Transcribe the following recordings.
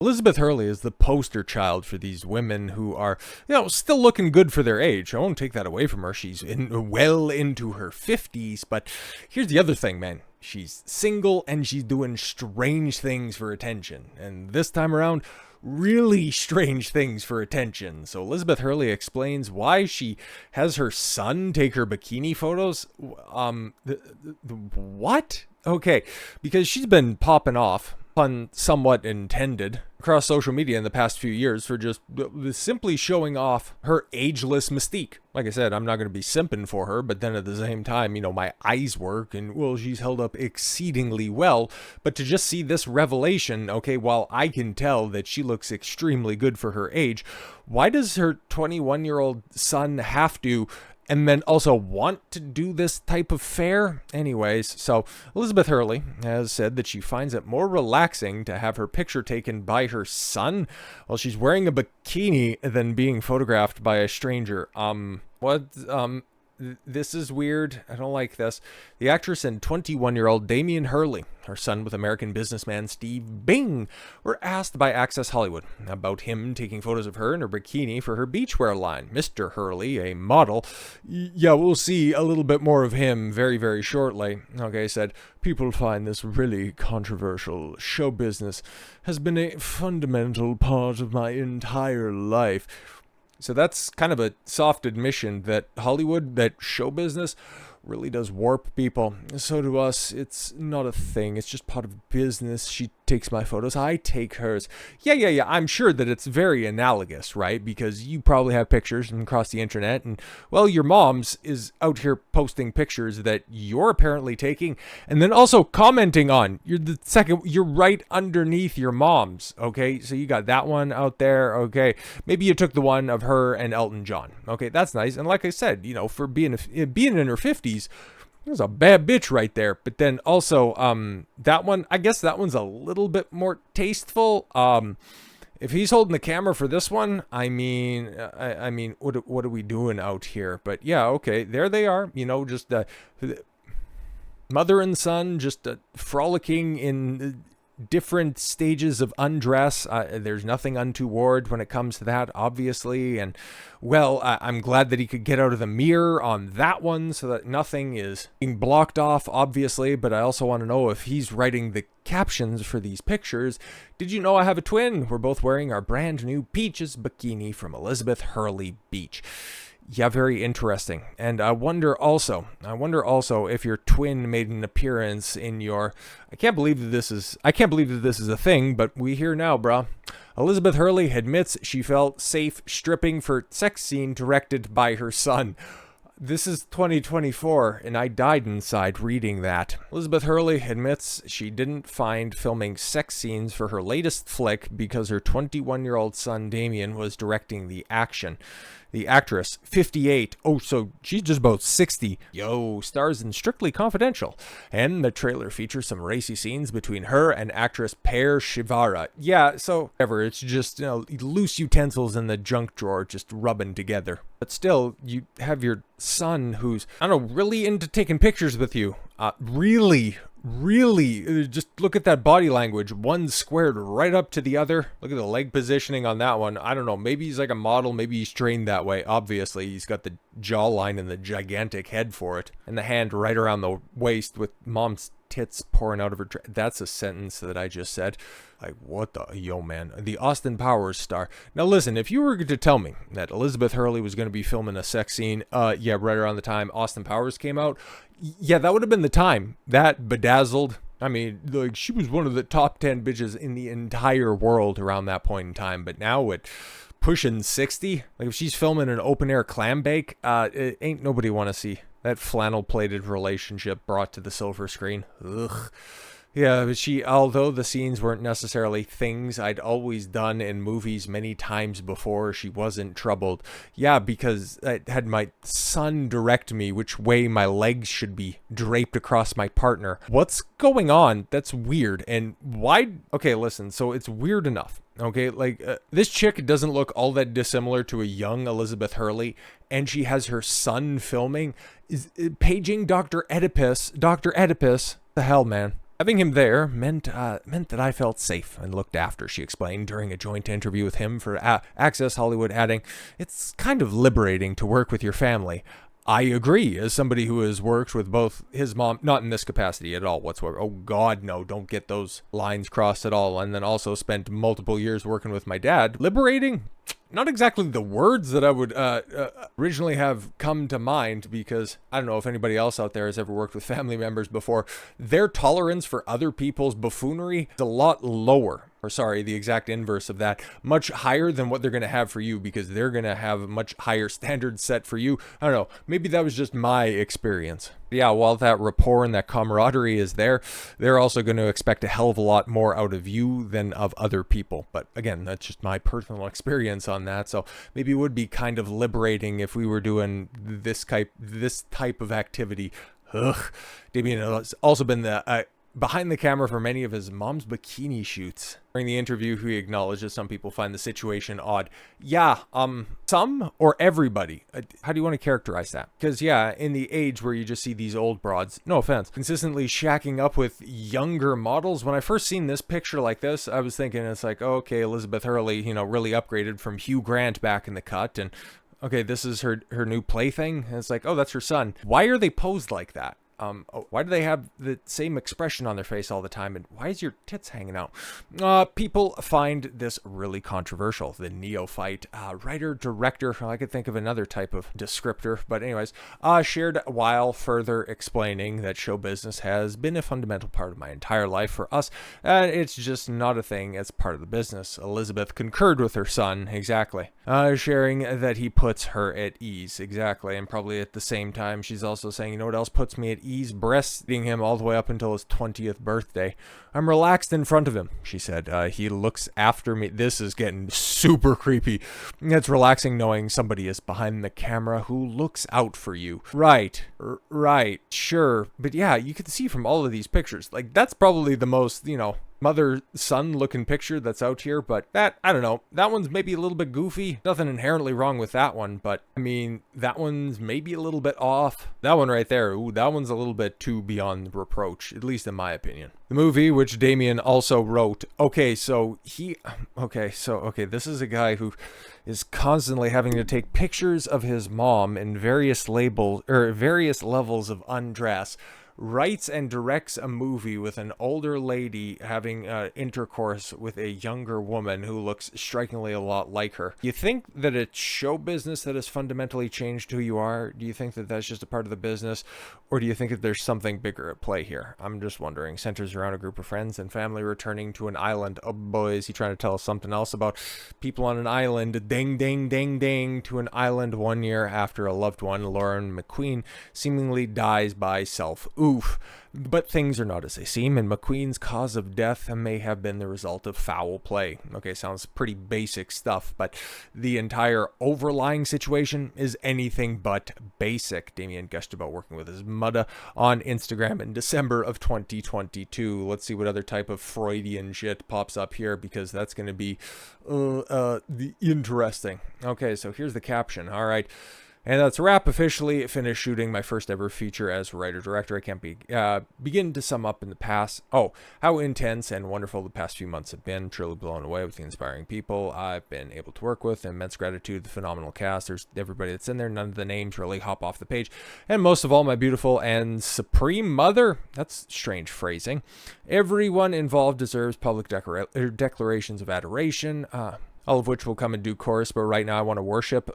Elizabeth Hurley is the poster child for these women who are, still looking good for their age. I won't take that away from her. She's well into her 50s, but here's the other thing, man. She's single and she's doing strange things for attention. And this time around, really strange things for attention. So Elizabeth Hurley explains why she has her son take her bikini photos. What? Okay, because she's been popping off, pun somewhat intended, across social media in the past few years for just simply showing off her ageless mystique. Like I said, I'm not going to be simping for her, but then at the same time, my eyes work and, well, she's held up exceedingly well. But to just see this revelation, okay, while I can tell that she looks extremely good for her age, why does her 21-year-old son have to and then also want to do this type of fare? Anyways, so Elizabeth Hurley has said that she finds it more relaxing to have her picture taken by her son while she's wearing a bikini than being photographed by a stranger. This is weird. I don't like this. The actress and 21-year-old Damian Hurley, her son with American businessman Steve Bing, were asked by Access Hollywood about him taking photos of her in her bikini for her beachwear line. Mr. Hurley, a model, we'll see a little bit more of him very, very shortly. Okay, said, people find this really controversial. Show business has been a fundamental part of my entire life. So that's kind of a soft admission that Hollywood, that show business, really does warp people. So to us, it's not a thing. It's just part of business. She takes my photos. I take hers. Yeah. I'm sure that it's very analogous, right? Because you probably have pictures across the internet. And, well, your mom's is out here posting pictures that you're apparently taking. And then also commenting on. You're right underneath your mom's. Okay, so you got that one out there. Okay, maybe you took the one of her and Elton John. Okay, that's nice. And like I said, for being in her 50s, there's a bad bitch right there. But then also, that one, I guess that one's a little bit more tasteful. If he's holding the camera for this one, I mean, what are we doing out here? But yeah, okay, there they are. Just mother and son, just frolicking in different stages of undress. There's nothing untoward when it comes to that, obviously. And, well, I'm glad that he could get out of the mirror on that one so that nothing is being blocked off, obviously. But I also want to know if he's writing the captions for these pictures. Did you know I have a twin? We're both wearing our brand new Peaches bikini from Elizabeth Hurley Beach. Yeah, very interesting. And I wonder also if your twin made an appearance in your. I can't believe that this is a thing, but we hear now, brah. Elizabeth Hurley admits she felt safe stripping for sex scene directed by her son. This is 2024, and I died inside reading that. Elizabeth Hurley admits she didn't find filming sex scenes for her latest flick because her 21-year-old son Damian was directing the action. The actress, 58, so she's just about 60, stars in Strictly Confidential. And the trailer features some racy scenes between her and actress Pear Shivara. Yeah, so whatever, it's just, loose utensils in the junk drawer just rubbing together. But still, you have your son who's, really into taking pictures with you. Really, just look at that body language. One squared right up to the other. Look at the leg positioning on that one. I don't know. Maybe he's like a model. Maybe he's trained that way. Obviously, he's got the jawline and the gigantic head for it. And the hand right around the waist with mom's tits pouring out of her that's a sentence that I just said. Like, what the man, the Austin Powers star. Now listen, if you were to tell me that Elizabeth Hurley was going to be filming a sex scene right around the time Austin Powers came out, that would have been the time. That bedazzled, she was one of the top 10 bitches in the entire world around that point in time. But now at pushing 60, like if she's filming an open air clam bake, it ain't nobody want to see that flannel plated relationship brought to the silver screen. Ugh. Yeah, but although the scenes weren't necessarily things I'd always done in movies many times before, she wasn't troubled. Yeah, because I had my son direct me which way my legs should be draped across my partner. What's going on? That's weird. And why? Okay, listen, so it's weird enough. Okay, this chick doesn't look all that dissimilar to a young Elizabeth Hurley, and she has her son filming, paging Dr. Oedipus. The hell, man. Having him there meant that I felt safe and looked after, she explained during a joint interview with him for Access Hollywood, adding, "It's kind of liberating to work with your family." I agree, as somebody who has worked with both his mom, not in this capacity at all whatsoever. Oh God, no, don't get those lines crossed at all. And then also spent multiple years working with my dad. Liberating? Not exactly the words that I would originally have come to mind, because I don't know if anybody else out there has ever worked with family members before. Their tolerance for other people's buffoonery is a lot lower. Or sorry, the exact inverse of that, much higher than what they're going to have for you, because they're going to have a much higher standard set for you. I don't know, maybe that was just my experience. Yeah, while that rapport and that camaraderie is there, they're also going to expect a hell of a lot more out of you than of other people. But again, that's just my personal experience on that. So maybe it would be kind of liberating if we were doing this type of activity. Ugh. Damian has also been the behind the camera for many of his mom's bikini shoots. During the interview, he acknowledged that some people find the situation odd. Yeah, some or everybody? How do you want to characterize that? Because yeah, in the age where you just see these old broads, no offense, consistently shacking up with younger models. When I first seen this picture like this, I was thinking it's like, oh, okay, Elizabeth Hurley, really upgraded from Hugh Grant back in the cut, and okay, this is her new plaything. And it's like, oh, that's her son. Why are they posed like that? Why do they have the same expression on their face all the time? And why is your tits hanging out? People find this really controversial. The neophyte writer-director, I could think of another type of descriptor, but anyways, shared while further explaining that show business has been a fundamental part of my entire life for us, and it's just not a thing, it's part of the business. Elizabeth concurred with her son, exactly. Sharing that he puts her at ease, exactly, and probably at the same time, she's also saying, you know what else puts me at ease? Breastfeeding him all the way up until his 20th birthday. I'm relaxed in front of him, she said. He looks after me. This is getting super creepy. It's relaxing knowing somebody is behind the camera who looks out for you. Right, sure. But yeah, you can see from all of these pictures, like that's probably the most, mother-son looking picture that's out here, but that, I don't know, that one's maybe a little bit goofy. Nothing inherently wrong with that one, but I mean, that one's maybe a little bit off. That one right there, ooh, that one's a little bit too beyond reproach, at least in my opinion. The movie, which Damian also wrote, this is a guy who is constantly having to take pictures of his mom in various levels of undress. Writes and directs a movie with an older lady having intercourse with a younger woman who looks strikingly a lot like her. Do you think that it's show business that has fundamentally changed who you are? Do you think that that's just a part of the business? Or do you think that there's something bigger at play here? I'm just wondering. Centers around a group of friends and family returning to an island. Oh boy, is he trying to tell us something else about people on an island? Ding, ding, ding, ding. To an island 1 year after a loved one, Lauren McQueen, seemingly dies by self. Oof. But things are not as they seem, and McQueen's cause of death may have been the result of foul play. Okay, sounds pretty basic stuff, but the entire overlying situation is anything but basic. Damian gushed about working with his mother on Instagram in December of 2022. Let's see what other type of Freudian shit pops up here, because that's going to be interesting. Okay, so here's the caption. All right. And that's a wrap. Officially finished shooting my first ever feature as writer-director. I can't begin to sum up in the past. Oh, how intense and wonderful the past few months have been. Truly blown away with the inspiring people I've been able to work with. Immense gratitude, the phenomenal cast. There's everybody that's in there. None of the names really hop off the page. And most of all, my beautiful and supreme mother. That's strange phrasing. Everyone involved deserves public declarations of adoration. All of which will come in due course, but right now I want to worship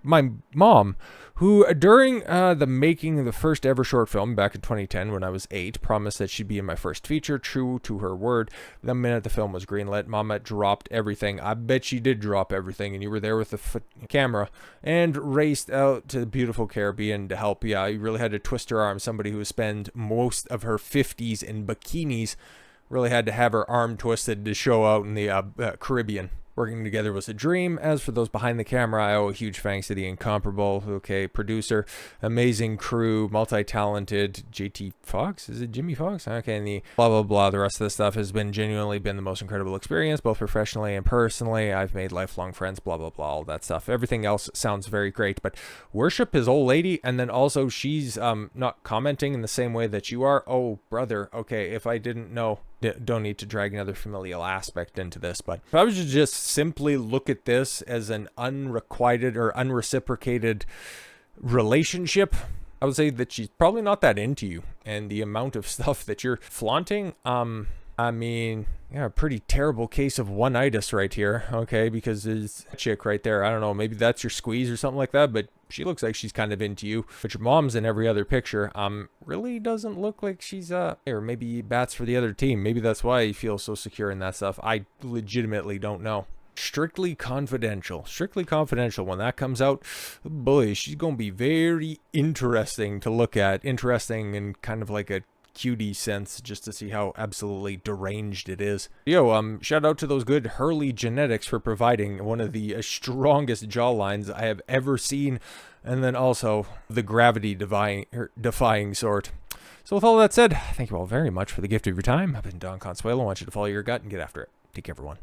my mom, who during the making of the first ever short film back in 2010 when I was 8, promised that she'd be in my first feature, true to her word. The minute the film was greenlit, Mama dropped everything. I bet she did drop everything, and you were there with the camera and raced out to the beautiful Caribbean to help. Yeah, you really had to twist her arm. Somebody who spent most of her 50s in bikinis really had to have her arm twisted to show out in the Caribbean. Working together was a dream. As for those behind the camera, I owe a huge thanks to the incomparable, producer, amazing crew, multi-talented JT Fox. Is it Jimmy Fox? Okay, and the blah, blah, blah. The rest of the stuff has been genuinely been the most incredible experience, both professionally and personally. I've made lifelong friends, blah, blah, blah, all that stuff. Everything else sounds very great, but worship his old lady, and then also she's not commenting in the same way that you are. Oh, brother, okay, if I didn't know, don't need to drag another familial aspect into this, but if I was to just simply look at this as an unrequited or unreciprocated relationship, I would say that she's probably not that into you, and the amount of stuff that you're flaunting, I mean, yeah, a pretty terrible case of one-itis right here, okay, because there's a chick right there. I don't know, maybe that's your squeeze or something like that, but she looks like she's kind of into you. But your mom's in every other picture. Really doesn't look like she's, or maybe bats for the other team. Maybe that's why you feel so secure in that stuff. I legitimately don't know. Strictly confidential. Strictly confidential. When that comes out, boy, she's going to be very interesting to look at. Interesting and kind of like a cutie sense, just to see how absolutely deranged it is. Yo, shout out to those good Hurley genetics for providing one of the strongest jawlines I have ever seen, and then also the gravity defying sort. So with all that said, thank you all very much for the gift of your time. I've been Don Consuelo. I want you to follow your gut and get after it. Take care, everyone.